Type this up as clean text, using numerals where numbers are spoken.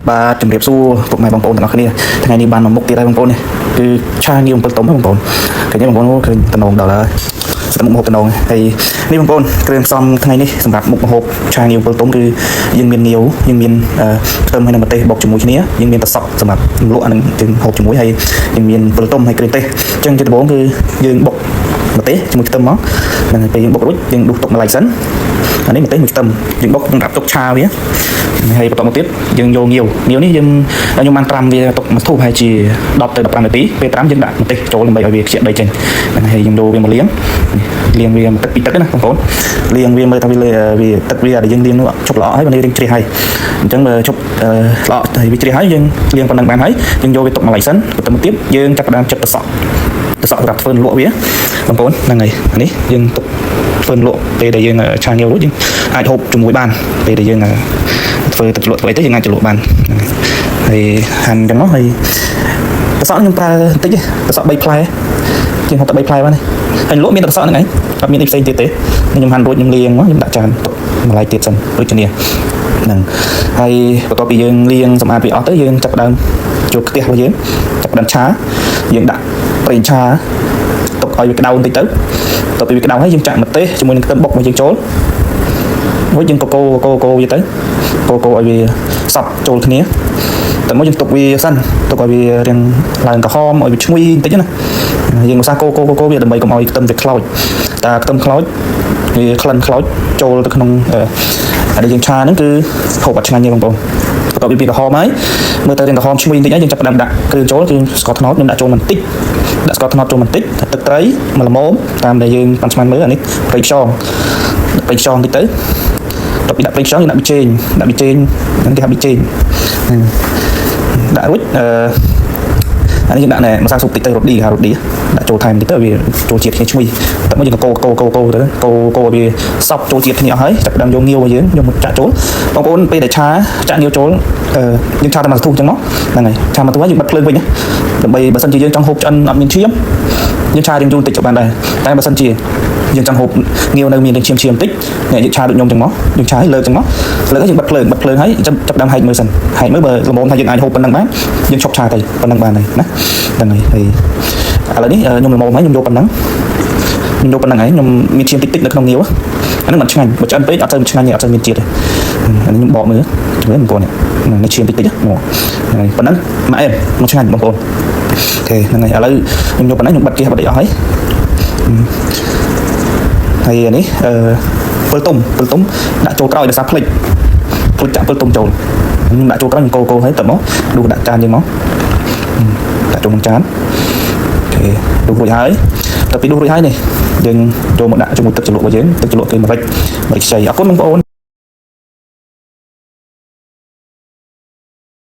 បាទជំរាបសួរពុកម៉ែបងប្អូនទាំងអស់គ្នាថ្ងៃនេះបានមកមុខទៀតហើយបងប្អូននេះគឺឆាងាវ7តុំបងប្អូនឃើញទេបងប្អូនឃើញតំណងដល់ហើយស្មុខមុខតំណងហើយនេះបងប្អូនគ្រឿងផ្សំថ្ងៃនេះសម្រាប់មុខម្ហូបឆាងាវ7តុំគឺយើងមានងាវយើងមានខ្ទឹមហើយនិងម្ទេសបុកជាមួយគ្នាយើងមានត្រសក់សម្រាប់លក់អានឹងយើងហូបជាមួយហើយយើងមាន7តុំហើយគ្រឿងទេសអញ្ចឹងជាដំបូងគឺយើងបុកម្ទេសជាមួយខ្ទឹមមកហ្នឹងហើយពេលយើងបុករួចយើងដួសទុកម្ល៉េះសិនអានេះម្ទេសមួយខ្ទឹមយើងបុកសម្រាប់ទុកឆាវាហើយបន្តមកទៀតយើងយកងាវនេះយើងខ្ញុំបានត្រាំវាទុកមកធូបហើយជា10ទៅ15នាទីពេលត្រាំយើងដាក់ម្ទេសចូលដើម្បីឲ្យវាខ្ជាក់ដីចេញហ្នឹងហើយយើងដូរវាមកលាងវាទឹកពីទឹកណាបងប្អូនលាងវាមើលថាវាទឹកវាដែលយើងលាងនោះជប់ល្អហើយវារៀងជ្រះហើយអញ្ចឹងជប់ល្អហើយវាជ្រះហើយយើងលាងប៉ុណ្ណឹងបានហើយយើងយកវាទុកម្ល៉េះសិនបន្តមកទៀតយើងចាប់ផ្ដើមចិតត្រសក់សម្រាប់ធ្វើលក់វាបងប្អូនហ្នឹងហើយនេះយើងទុកធ្វើលក់ពេលដែលយើងឆាងាវរួចយើងអាចហូបជាមួយបានពេលដែលយើងធ្វើទឹកលក់ធ្វើអីទៅយើងអាចលក់បានហើយហាន់ចឹងមកហើយត្រសក់ខ្ញុំប្រើបន្តិចត្រសក់3ផ្លែជាងហូបតែ3ផ្លែបានហើយលក់មានត្រសក់ហ្នឹងឯងអត់មានអីផ្សេងទៀតទេខ្ញុំហាន់រួចខ្ញុំលាងមកខ្ញុំដាក់ចានទុកម្ល៉េះទៀតសិនដូចគ្នាហ្នឹងហើយបន្ទាប់ពីយើងលាងសម្អាតវាអស់ទៅយើងចាប់ផ្ដើមយកខ្ទះរបស់យើងចាប់ផ្ដើមឆាយើងដាក់ប្រេងឆាទុកឲ្យវាក្តៅបន្តិចទៅបន្ទាប់ពីវាក្តៅហើយយើងចាក់ម្ទេសជាមួយនឹងខ្ទឹមបុកមកយើងចូលរួចយើងកកវាទៅកកឲ្យវាសប់ចូលគ្នាតែមកយើងទុកវាសិនទុកឲ្យវារៀងឡើងក្រហមឲ្យវាឈ្ងុយបន្តិចណាយើងឧស្សាហ៍កវាដើម្បីកុំឲ្យខ្ទឹមវាខ្លោចតែខ្ទឹមខ្លោចវាក្លិនខ្លោចចូលទៅក្នុងអានេះយើងឆាហ្នឹងគឺហូបអត់ឆ្ងាញ់ទេបងប្អូនបន្ទាប់ពីក្រហមហើយមើលទៅរៀងក្រហមឈ្ងុយបន្តិចហើយយើងចាប់ផ្ដើមដាក់គ្រឿងចូលគឺស្ករត្នោតខ្ញុំដាក់ចូលបន្តិចដាក់ស្ករត្នោតចូលបន្តិចទឹកត្រីមួយល្មមតាមដែលយើងបានឆ្មាំមើលអានេះប្រេងខ្យងបន្តិចទៅបន្ទាប់ពីដាក់ប្រេងខ្យងយើងដាក់ប៊ីចេងហ្នឹងគេហៅប៊ីចេងដាក់រួចអានេះយើងដាក់ម្សៅស៊ុបតិចទៅរ៉ូឌីដាក់ចូលថែមតិចទៅវាចូលជាតិគ្នាឈ្ងុយតែមកយើងកកទៅកកឲ្យវាសប់ចូលជាតិគ្នាអស់ហើយចាប់ផ្ដើមយកងាវឲ្យយើងយកមកចាក់ចូលបងប្អូនពេលដែលឆាចាក់ងាវចូលយើងឆាតែមកធូបចឹងមកហ្នឹងហើយឆាមកធូបហើយយើងបិទភ្លើងវិញណាដើម្បីបើសិនជាយើងចង់ហូបឆ្អិនអត់មានឈាមយើងឆារៀងយូរតិចក៏បានដែរតែបើសិនជាយើងចង់ហូបងាវនៅមានឈាមបន្តិចអ្នកយើងឆាដូចខ្ញុំចឹងមកយើងឆាឲ្យលើកចឹងមកលើកហើយយើងបិទភ្លើងហើយចាប់ដើមហែកមើលសិនហែកមើលបើល្មមថាយើងអាចហូបប៉ុណ្ណឹងបានយើងឈប់ឆាទៅប៉ុណ្ណឹងបានហើយណាហ្នឹងហើយឥឡូវនេះខ្ញុំល្មមហើយខ្ញុំយកប៉ុណ្ណឹងហើយខ្ញុំមានឈាមតិចនៅក្នុងងាវអានេះមិនឆ្ងាញ់បើឆ្អិនពេកអត់ទៅឆ្ងាញ់ទេអត់ទៅមានជាតិទេអានេះខ្ញុំបកមើលជួយបងប្អូននេះឈាមតិចហ្នឹងហើយប៉ុណ្ណឹងមកអែមមកឆ្ងាញ់បងប្អូនអូខេហ្នឹងហើយឥឡូវខ្ញុំយកប៉ុណ្ណឹងខ្ញុំបិទគេបិទអស់ហើយហើយនេះ7តុំដាក់ចូលក្រោយដោយសារភ្លេចចាក់7តុំចូលខ្ញុំដាក់ចូលក្រោយខ្ញុំកូរហើយទៅមកដួសដាក់ចានយើងមកដាក់ចូលក្នុងចានអូខេដួសរួចហើយដល់ពីដួសរួចហើយនេះយើងចូលមកដាក់ជាមួយទឹកជ្រលក់របស់យើងទឹកជ្រលក់គឺម្រេចខ្ចីអរគុណបងប្អូន